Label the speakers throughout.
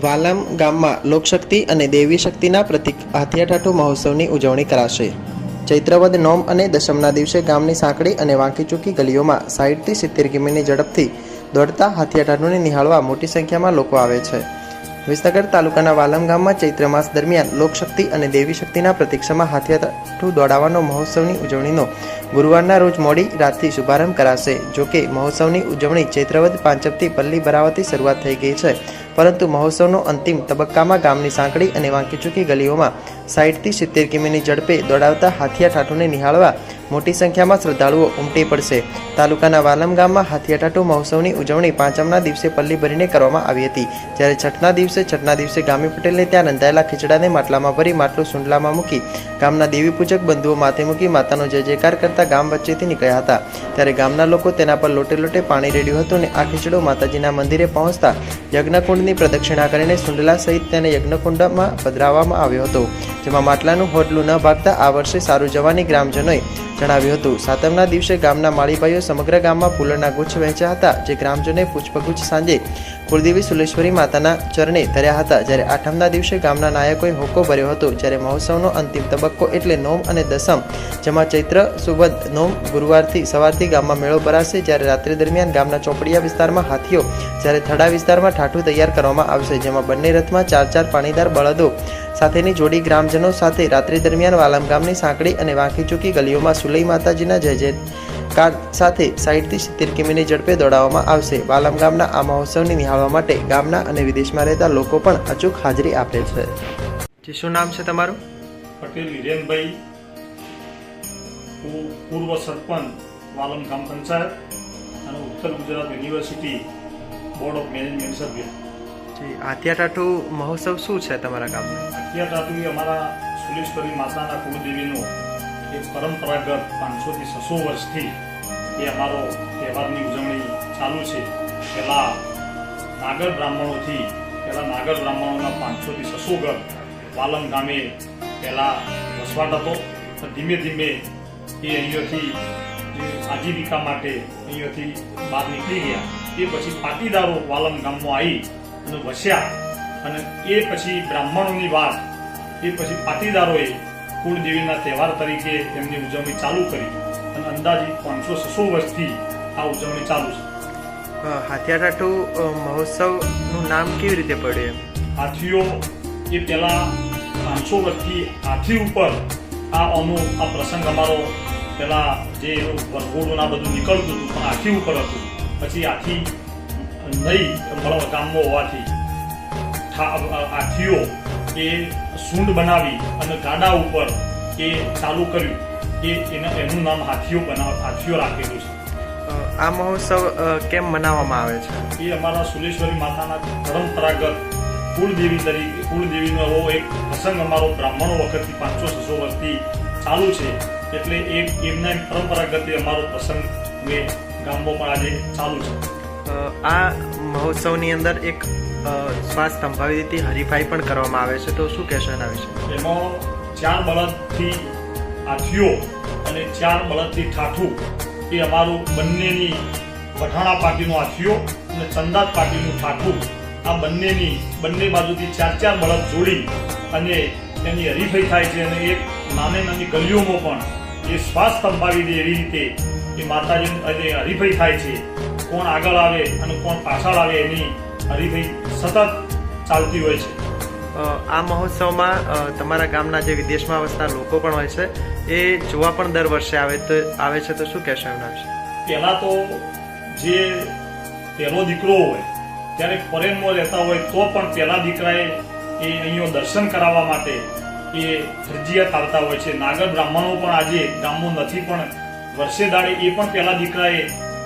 Speaker 1: વાલમ ગામમાં લોકશક્તિ અને દેવી શક્તિના પ્રતીક હાથિયાઠાઠુ મહોત્સવની ઉજવણી કરાશે। ચૈત્રવદ નોમ અને દશમના દિવસે ગામની સાંકડી અને વાંકીચૂકી ગલીઓમાં 60 થી 70 કિમીની ઝડપથી દોડતા હાથિયાઠાઠુને નિહાળવા મોટી સંખ્યામાં લોકો આવે છે। વિસનગર તાલુકાના વાલમ ગામમાં ચૈત્ર માસ દરમિયાન લોકશક્તિ અને દેવી શક્તિના પ્રતીક્ષામાં હાથિયાઠાઠુ દોડાવવાનો મહોત્સવની ઉજવણીનો ગુરુવારના રોજ મોડી રાતથી શુભારંભ કરાશે। જોકે મહોત્સવની ઉજવણી ચૈત્રવદ પાંચમથી પલ્લી ભરાવાથી શરૂઆત થઈ ગઈ છે, પરંતુ મહોત્સવનો અંતિમ તબક્કામાં ગામની સાંકડી અને વાંકીચૂકી ગલીઓમાં 60 થી 70 કિમીની ઝડપે દોડાવતા હાથિયાઠાઠુને નિહાળવા મોટી સંખ્યામાં શ્રદ્ધાળુઓ ઉમટી પડશે। તાલુકાના વાલમ ગામમાં હાથિયાઠાઠુ મહોત્સવની ઉજવણી પાંચમના દિવસે પલ્લી ભરીને કરવામાં આવી હતી, જ્યારે છઠના દિવસે ગામી પટેલને ત્યાં રંધાયેલા ખીચડાને માટલામાં ભરી માટલું સુંડલામાં મૂકી ગામના દેવી પૂજક બંધુઓ માથે મૂકી માતાનો જય જયકાર કરતા ગામ વચ્ચેથી નીકળ્યા હતા। ત્યારે ગામના લોકો તેના પર લોટે લોટે પાણી રેડ્યું હતું અને આ ખીચડો માતાજીના મંદિરે પહોંચતા યજ્ઞકુંડની પ્રદક્ષિણા કરીને સુંડલા સહિત તેને યજ્ઞકુંડમાં પધરાવવામાં આવ્યો હતો, જેમાં માટલાનું હોડલું ન ભાગતા આ વર્ષે સારું જવાની ગ્રામજનોએ જણાવ્યું હતું। સાતમના દિવસે ગામના માળીભાઈઓ સમગ્ર ગામમાં ફૂલોના ગુચ્છ વહેંચ્યા હતા, જે ગ્રામજનોએ પુષ્પગુચ્છ સાંજે કુળદેવી સુલેશ્વરી માતાના ચરણે ધર્યા હતા। જ્યારે આઠમના દિવસે ગામના નાયકોએ હોકો ભર્યો હતો, જ્યારે મહોત્સવનો અંતિમ તબક્કો એટલે નોમ અને દસમ, જેમાં ચૈત્ર સુવદ નોમ ગુરુવારથી સવારથી ગામમાં મેળો ભરાશે। જ્યારે રાત્રિ દરમિયાન ગામના ચોપડિયા વિસ્તારમાં હાથીઓ, જ્યારે થડા વિસ્તારમાં ઠાઠું તૈયાર કરવામાં આવશે, જેમાં બંને રથમાં 4 પાણીદાર બળદો સાથેની જોડી ગ્રામજનો સાથે રાત્રિ દરમિયાન વાલમ ગામની સાંકડી અને વાંકીચૂકી ગલીઓમાં સુલઈ માતાજીના જય જયકાર સાથે 60 થી 70 કિમીની ઝડપે દોડાવવામાં આવશે। વાલમ ગામના આ મહોત્સવને નિહાળવા માટે ગામના અને વિદેશમાં રહેતા લોકો પણ અચૂક હાજરી આપે છે। જી, શું નામ છે તમારું?
Speaker 2: પટેલ હિરેનભાઈ, પૂર્વ સરપંચ વાલમ ગ્રામ પંચાયત અને ઉત્તર Gujarat university board of management સભ્ય।
Speaker 1: જી, હાથિયાઠાઠુ મહોત્સવ શું છે તમારા ગામમાં?
Speaker 2: હાથિયાઠાઠુ એ અમારા સુલેશ્વરી માતાના કુળદેવીનો એક પરંપરાગત 500 થી 600 વર્ષથી એ અમારો તહેવારની ઉજવણી ચાલુ છે। પહેલા નાગર બ્રાહ્મણોના 500 થી 600 ઘર વાલમ ગામે પહેલા વસવાટ હતો, ધીમે ધીમે એ અહીંયાથી આજીવિકા માટે અહીંયાથી બહાર નીકળી ગયા। એ પછી પાટીદારો વાલમ ગામમાં આવી અને વસ્યા, અને એ પછી બ્રાહ્મણોની વાત, એ પછી પાટીદારોએ કુળદેવીના તહેવાર તરીકે એમની ઉજવણી ચાલુ કરી અને અંદાજિત 500-600 વર્ષથી આ ઉજવણી ચાલુ છે।
Speaker 1: હાથિયાઠાઠુ મહોત્સવનું નામ કેવી રીતે પડ્યું?
Speaker 2: હાથીઓ એ પહેલા 500 વર્ષથી હાથી ઉપર આ પ્રસંગ અમારો પહેલા જે વરઘોડું આ બધું નીકળતું હતું પણ હાથી ઉપર હતું। પછી હાથી નહીં ગામમાં હોવાથી હાથીઓ એ સૂંઢ બનાવી અને ગાડા ઉપર એ ચાલુ કર્યું, એનું નામ હાથીઓ રાખેલું છે।
Speaker 1: આ મહોત્સવ કેમ મનાવવામાં આવે છે?
Speaker 2: એ અમારા સુલેશ્વરી માતાના પરંપરાગત કુળદેવીનો એવો એક પ્રસંગ અમારો બ્રાહ્મણો વખતથી 500-600 વર્ષથી ચાલુ છે, એટલે એમના પરંપરાગત અમારો પ્રસંગ ગામમાં પણ આજે ચાલુ છે।
Speaker 1: આ મહોત્સવની અંદર એક શ્વાસ સંભાવી રીતે હરીફાઈ પણ કરવામાં આવે છે, તો શું કહેશો એના વિશે?
Speaker 2: એમાં 4 બળદથી હાથીઓ અને 4 બળદથી ઠાઠું, એ અમારું બંનેની વઠાણા પાર્ટીનો હાથીઓ અને ચંદાત પાર્ટીનું ઠાઠું, આ બંને બાજુથી 4 બળદ જોડી અને એની હરીફાઈ થાય છે। અને એક નાની ગલીઓમાં પણ એ શ્વાસ સંભાવી દે એવી રીતે એ માતાજીની હરીફાઈ થાય છે। કોણ આગળ આવે અને કોણ પાછળ આવે એની હરીફાઈ સતત ચાલતી હોય છે।
Speaker 1: આ મહોત્સવમાં તમારા ગામના જે વિદેશમાં વસતા લોકો પણ હોય છે, એ જોવા પણ દર વર્ષે આવે છે, તો શું કહેશો એમના વિશે?
Speaker 2: પહેલા તો જે પહેલો દીકરો હોય ત્યારે ફોરેનમાં રહેતા હોય તો પણ પહેલા દીકરાએ એ અહીંયા દર્શન કરાવવા માટે એ ફરજિયાત આવતા હોય છે। નાગર બ્રાહ્મણો પણ આજે ગામમાં નથી, પણ વર્ષે દાડે એ પણ પહેલા દીકરાએ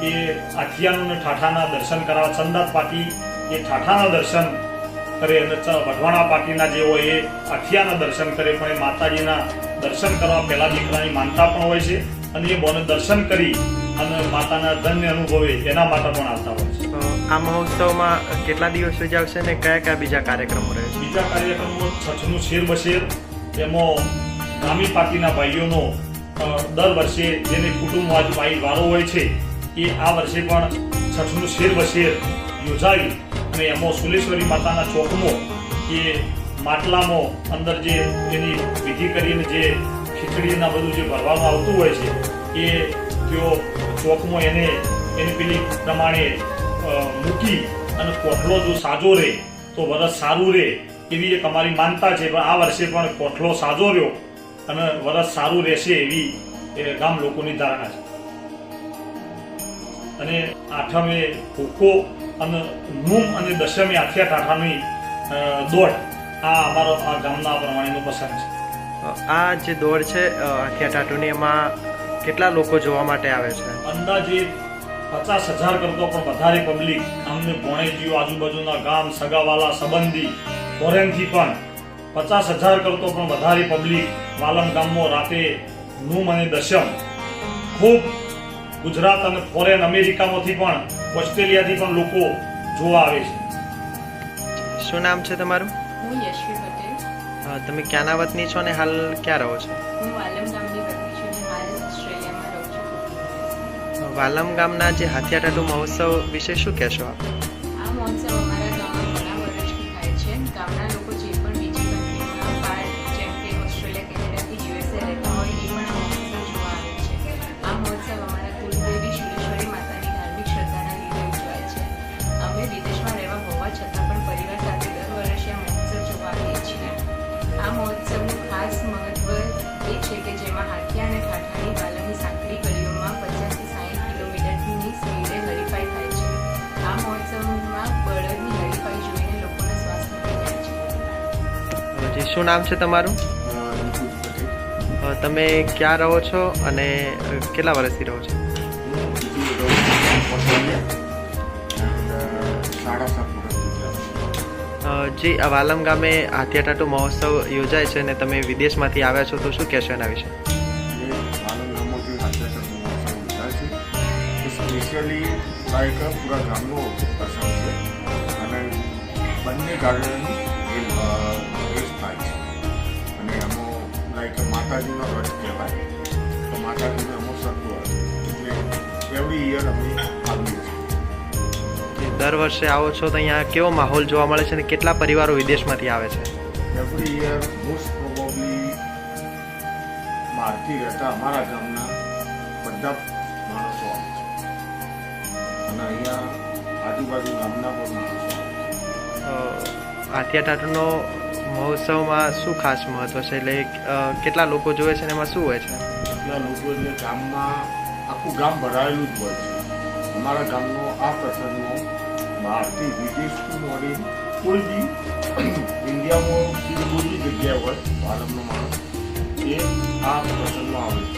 Speaker 2: એ હાથિયાનું ને ઠાઠાના દર્શન કરાવવા, ચંદાત પાટી એ ઠાઠાના દર્શન કરે અને વઢવાણા પાટીના જે હોય એ હાથિયાના દર્શન કરે, પણ એ માતાજીના દર્શન કરવા પહેલા દીકરાની માનતા પણ હોય છે, અને એ બોને દર્શન કરી અને માતાના ધન્ય અનુભવે એના માટે પણ આવતા હોય છે।
Speaker 1: આ મહોત્સવમાં કેટલા દિવસ યોજાશે અને કયા બીજા કાર્યક્રમો રહે છે?
Speaker 2: બીજા કાર્યક્રમો છઠનું શેર બશેર, એમાં ગામી પાર્ટીના ભાઈઓનો દર વર્ષે જેને કુટુંબ વારો હોય છે, એ આ વર્ષે પણ છઠનું શેર બશેર યોજાવી અને એમાં સુલેશ્વરી માતાના ચોકમાં એ માટલામાં અંદર જે એની વિધિ કરીને જે ખીચડીના બધું જે ભરવામાં આવતું હોય છે એ તેઓ ચોકમાં એની પેલી પ્રમાણે મૂકી અને કોઠલો જો સાજો રહે તો વરસ સારું રહે એવી એક અમારી માનતા છે. પણ આ વર્ષે પણ કોઠલો સાજો રહ્યો અને વરસ સારું રહેશે એવી ગામ લોકોની ધારણા છે. અને આઠમે ખોખો અને નૂમ અને દશમે આથિયા ટાઠાની દોડ આ અમારો આ ગામના પ્રમાણેનો પસંદ છે.
Speaker 1: આ જે દોડ છે આખિયા ટાટુની, એમાં કેટલા લોકો જોવા માટે આવે છે?
Speaker 2: અંદાજે 50,000 કરતો પણ વધારે પબ્લિક અમને ભોણેજીઓ, આજુબાજુના ગામ, સગાવાલા, સંબંધી, ફોરેનથી પણ 50,000 કરતો પણ વધારે પબ્લિક વાલમ ગામમાં રાતે નૂમ અને દશમ ખૂબ ગુજરાત અને ફોરેન અમેરિકામાંથી પણ, ઓસ્ટ્રેલિયાથી પણ લોકો જોવા આવે છે.
Speaker 1: શું નામ છે તમારું?
Speaker 3: હું યશવી પટેલ.
Speaker 1: તમે ક્યાંના વતની છો અને હાલ ક્યાં રહો છો?
Speaker 3: હું વાલમ ગામની વતની છું અને હાલ ઓસ્ટ્રેલિયામાં રહું છું.
Speaker 1: વાલમ ગામના જે હાથિયા ટાટુ મહોત્સવ વિશે શું કહેશો આપ?
Speaker 3: આ મહોત્સવ અમારા ગામમાં ઘણા વર્ષથી થાય છે. ગામના લોકો જે પણ બીજી કન્ટ્રીમાં બહાર, જેમ કે ઓસ્ટ્રેલિયા, કેનેડાથી યુએસએ રહેતા હોય એ પણ આ મહોત્સવ જોવા આવે છે. આ મહોત્સવ અમારા કુલદેવી સુરેશ્વરી માતાની ધાર્મિક શ્રદ્ધાના લીધે ઉજવાય છે. અમે વિદેશમાં રહેવા હોવા છતાં પણ પરિવાર સાથે દર વર્ષે આ મહોત્સવ જોવા આવીએ છીએ. આ મહોત્સવનું ખાસ મહત્વ એ છે કે જેમાં હાથિયા અને ઠાઠાની વાલમની સાંકડી ગલીઓમાં 50 થી 60 કિલોમીટરની સ્પીડે હરીફાઈ થાય છે. આ મહોત્સવમાં બળદની હરીફાઈ જોઈને લોકોનો શ્વાસ નીકળી જાય છે.
Speaker 1: જી, શું નામ છે તમારું? તમે ક્યાં રહો છો અને કેટલા વર્ષથી રહો છો? જી, આ વાલમ ગામે હાથિયા ટાટુ મહોત્સવ યોજાય છે અને તમે વિદેશમાંથી આવ્યા છો, તો શું કહેશો એના વિશે?
Speaker 4: સ્પેશિયલી લાઈક પૂરા ગામનો પ્રસંગ છે અને બંને ગાર્ડન રેસ થાય છે અને એમાં લાઈક માતાજીનો રથ કહેવાય તો માતાજીનો એમાં સત્વ એટલે એવરી યર અમે આવીએ છીએ.
Speaker 1: દર વર્ષે આવો છો તો અહીંયા કેવો માહોલ જોવા મળે છે અને કેટલા પરિવારો વિદેશમાંથી આવે છે?
Speaker 4: એવરી યર મોસ્ટ પ્રોબેબલી બહારથી રહેતા અમારા ગામના બધા માણસો આવે છે અને અહીંયા આજુબાજુ ગામના પણ માણસો આવે છે.
Speaker 1: હાથિયા ટાટુનો મહોત્સવમાં શું ખાસ મહત્વ છે? એટલે કેટલા લોકો જોવે છે અને એમાં શું હોય છે?
Speaker 4: એટલા લોકો એટલે ગામમાં આખું ગામ ભરાયેલું જ હોય છે. અમારા ગામનો આ પ્રસંગનો બહારથી વિદેશથી મળી કોઈ બી ઇન્ડિયામાં કોઈ બી જગ્યાએ હોય વાલમનો માણસ એ આ પ્રસંગમાં આવે છે.